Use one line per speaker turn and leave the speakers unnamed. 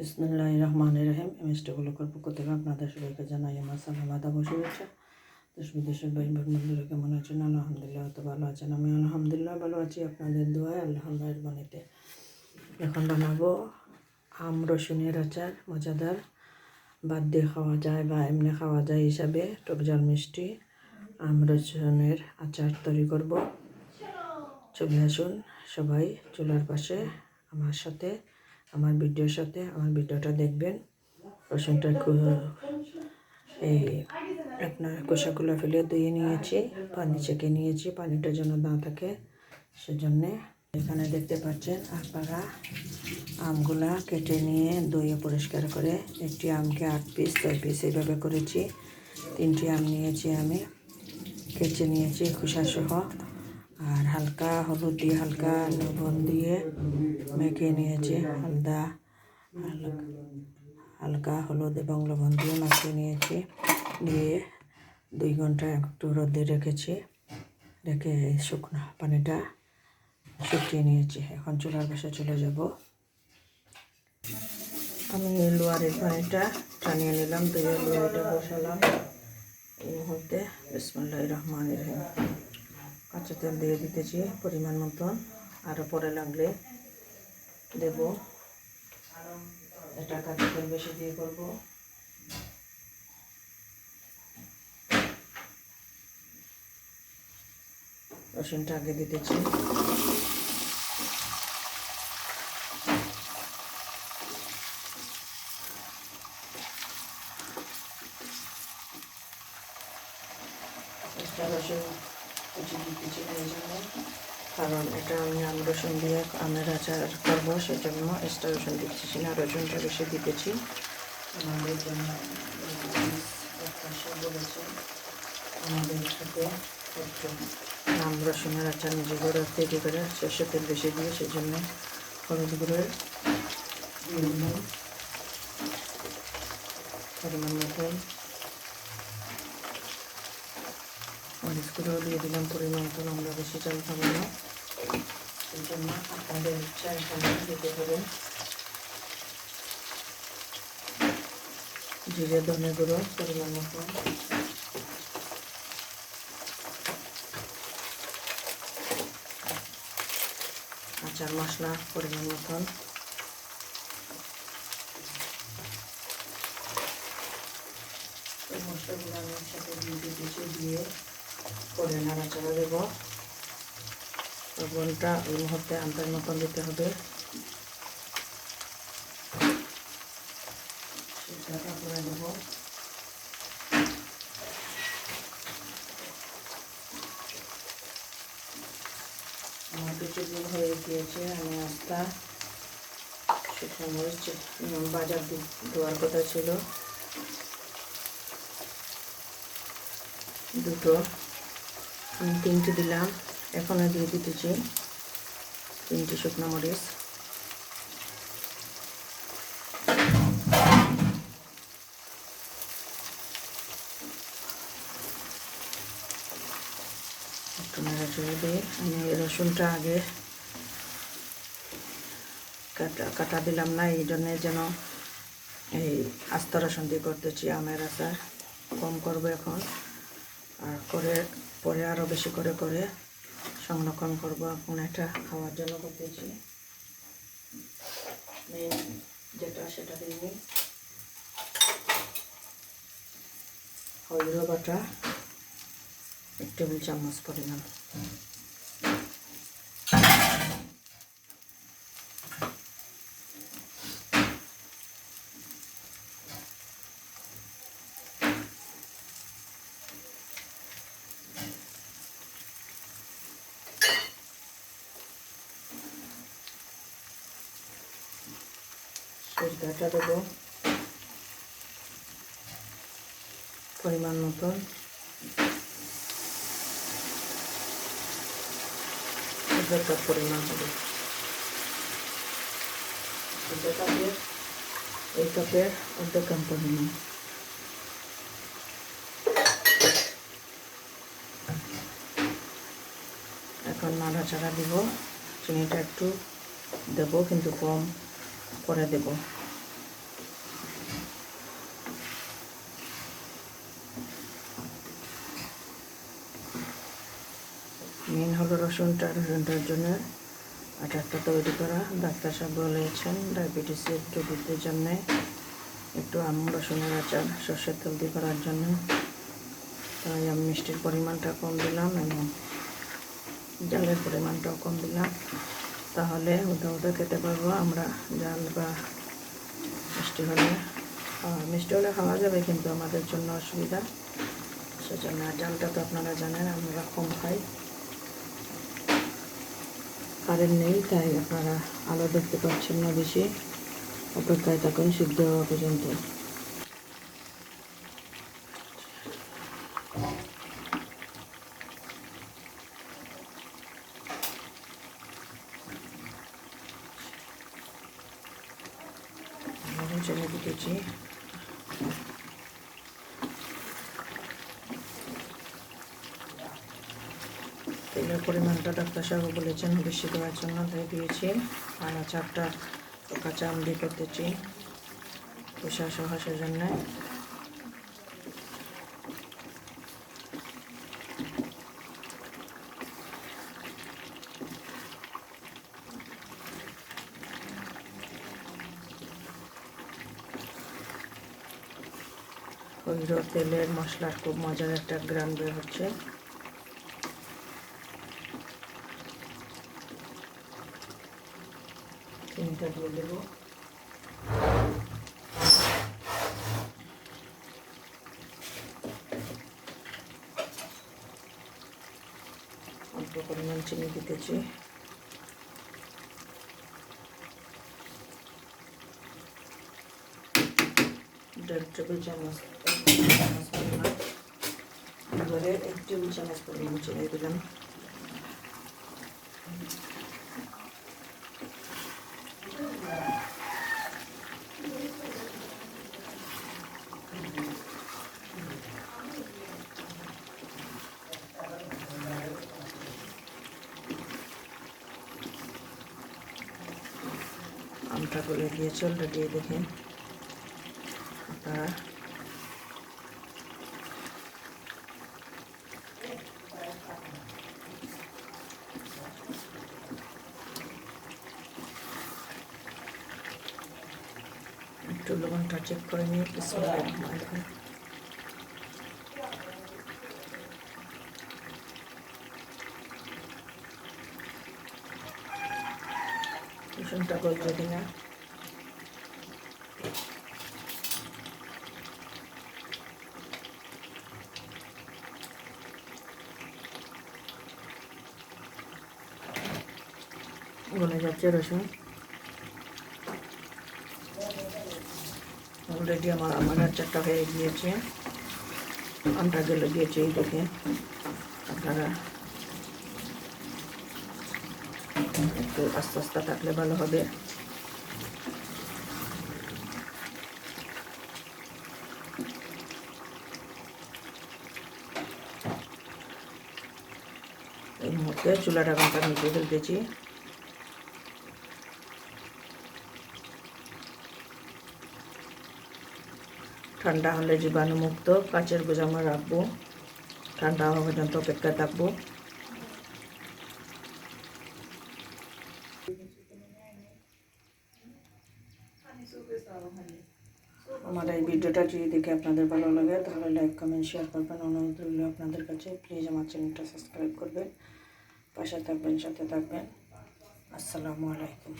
বিসমিল্লাহির রহমানির রহিম। এমএসটি গুলোকর পক্ষ থেকে আপনাদের সবাইকে জানাই আমার সালাম আদাব ও শুভেচ্ছা। দেশ বিদেশের ভাই বন্ধুরা কেমন আছেন? আলহামদুলিল্লাহ তো ভালো আছেন। আমি আলহামদুলিল্লাহ ভালো আছি, আপনাদের দোয়ায় আল্লাহর মেহরবানিতে। এখন বানাবো আম রসুনের আচার, মজাদার, ভাত দিয়ে খাওয়া যায় বা এমনি খাওয়া যায় হিসাবে টক ঝাল মিষ্টি আম রসুনের আচার তৈরি করব। চলে আসুন সবাই চুলার পাশে আমার সাথে, আমার ভিডিওর সাথে আমার ভিডিওটা দেখবেন। রসুনটা এই আপনার খোসাগুলো ফেলে ধুয়ে নিয়েছি, পানি ছেঁকে নিয়েছি, পানিটা যেন না থাকে সেজন্যে। এখানে দেখতে পাচ্ছেন আপনারা আমগুলা কেটে নিয়ে ধুয়ে পরিষ্কার করে একটি আমকে 8 পিস 6 পিস এইভাবে করেছি। 3টি আম নিয়েছি, আমি কেটে নিয়েছি খোসা সহ, আর হালকা হলুদ দিয়ে হালকা লবণ দিয়ে মেখে নিয়েছি। হালকা হলুদ এবং লবণ দিয়ে মাখিয়ে নিয়েছি, দিয়ে 2 ঘন্টা একটু রোদে রেখেছি, রেখে শুকনো পানিটা শুকিয়ে নিয়েছি। এখন চুলার পাশে চলে যাব। আমি লোয়ারের পানিটা টানিয়ে নিলাম, দিয়ে লোয়ারটা বসালাম। এই মুহূর্তে বিসমিল্লাহির রহমানির রহিম কাঁচা তেল দিয়ে দিতেছি পরিমাণ মতন, আরও পরে লাগলে দেব। এটা কাঁচা তেল বেশি দিয়ে করব। রসুনটা আগে দিতেছি, রসুন কুচি দিতেছি এই জন্য, কারণ এটা আমি আম রসুন দিয়ে আমের আচার করবো, সেজন্য এক্সট্রা রসুন দিতেছি না, রসুনটা বেশি দিতেছি। আমাদের জন্য বলেছে আমাদের সাথে একটু আম রসুনের আচার নিজে করে তৈরি করে সরষের তেল বেশি দিয়ে, সেজন্য হলুদ গুঁড়ো দিয়ে দিলাম পরিমাণ মতন, মরিচ গুঁড়ো দিয়ে দিলাম পরিমাণ মতন। আমরা বেশি চাল খাবো না, সেই জন্য আপনাদের ইচ্ছা এখানে দিতে হবে। জিরে ধনে গুঁড়ো পরিমাণ মতন, আচার মশলা পরিমাণ মতন, এই মশলাগুলো আমি একসাথে দিয়ে দিতেছি, দিয়ে পরে নাড়াচাড়া দেবো। লবণটা এই মুহূর্তে আন্দাজ মতন দিতে হবে, সেটা করে দেব। আমার কিছুদিন হয়ে গিয়েছে, আমি আস্তা শুকনো মরিচ বাজার দেওয়ার কথা ছিল, 2টো, আমি 3টে দিলাম, এখনও দিয়ে দিতেছি 3টে শুকনো মরিচ। একটু নাড়াচাড়া দিয়ে আমি রসুনটা আগে কাটা দিলাম না, এই জন্যে যেন এই আস্ত রসুন দিয়ে করতেছি আমের আচার, কম করবো এখন, আর পরে আরও বেশি করে করে সংরক্ষণ করব। এখন এটা খাওয়ার জন্য করতেছি, মেন যেটা সেটা দিয়ে হলুদ বাটা 1 টেবিল চামচ পরিমাণ, সরিষাটা দেবো পরিমাণ মতন, কাপ পরিমাণ হবে, এই কাপের অর্ধেক কম পরিমাণ। এখন নাড়াচাড়া দিব, চিনিটা একটু দেবো কিন্তু কম পরে দেব। মেন হলো রসুনটার জন্য আচারটা তৈরি করা। ডাক্তার সাহেব বলেছেন ডায়াবেটিসের রোগীদের জন্য একটু রসুনের আচার সর্ষের তেল দিয়ে করার জন্য। তাই আমি মিষ্টির পরিমাণটা কম দিলাম এবং জালের পরিমাণটাও কম দিলাম, তাহলে ওটা খেতে পারবো আমরা। জাল বা মিষ্টি হলে খাওয়া যাবে, কিন্তু আমাদের জন্য অসুবিধা, সেজন্য। জালটা তো আপনারা জানেন আমরা কম খাই, কারেন্ট নেই, তাই আপনারা আলো দেখতে পাচ্ছেন না বেশি। অপেক্ষায় থাকুন সিদ্ধ হওয়া পর্যন্ত। চেনে দিতেছি। তেলের পরিমাণটা ডাক্তার সাহেব বলেছেন বেশি দেওয়ার জন্য, তাই দিয়েছি। আর আচারটা কাঁচা আম দিয়ে করতেছি খোসা সহ, সেজন্য। খৈর তেলের মশলার খুব মজার একটা গ্রান বের হচ্ছে। চিনিটা দিয়ে দেব। অল্প পরিমাণ চিনি দিতেছি। দেড় টেবিল চামচ পরিমাণ, এবারে 1 টেবিল চামচ পরিমাণ চিনি দিলাম। আমটা গলে দিয়েছে অলরেডি, দেখেন আপনারা। একটু লবণটা চেক করে নিয়ে রসুনটা গলতে দিনা। গলে যাচ্ছে রসুন অলরেডি। আমার আচারটা হয়ে গিয়েছে, আমটা গেলে দিয়েছে, এই দেখেন আপনারা। একটু আস্তে আস্তে থাকলে ভালো হবে। এই মুহূর্তে চুলাটা ঘন্টা নিচে ফেলতেছি। ঠান্ডা হলে জীবাণুমুক্ত কাচের গোজামা রাখবো, ঠান্ডা হওয়া পর্যন্ত অপেক্ষায় থাকবো। আমার এই ভিডিওটা যদি দেখে আপনাদের ভালো লাগে তাহলে লাইক কমেন্ট শেয়ার করবেন। অনুরোধ রইল আপনাদের কাছে, প্লিজ আমার চ্যানেলটা সাবস্ক্রাইব করবেন, পাশে থাকবেন, সাথে থাকবেন। আসসালামু আলাইকুম।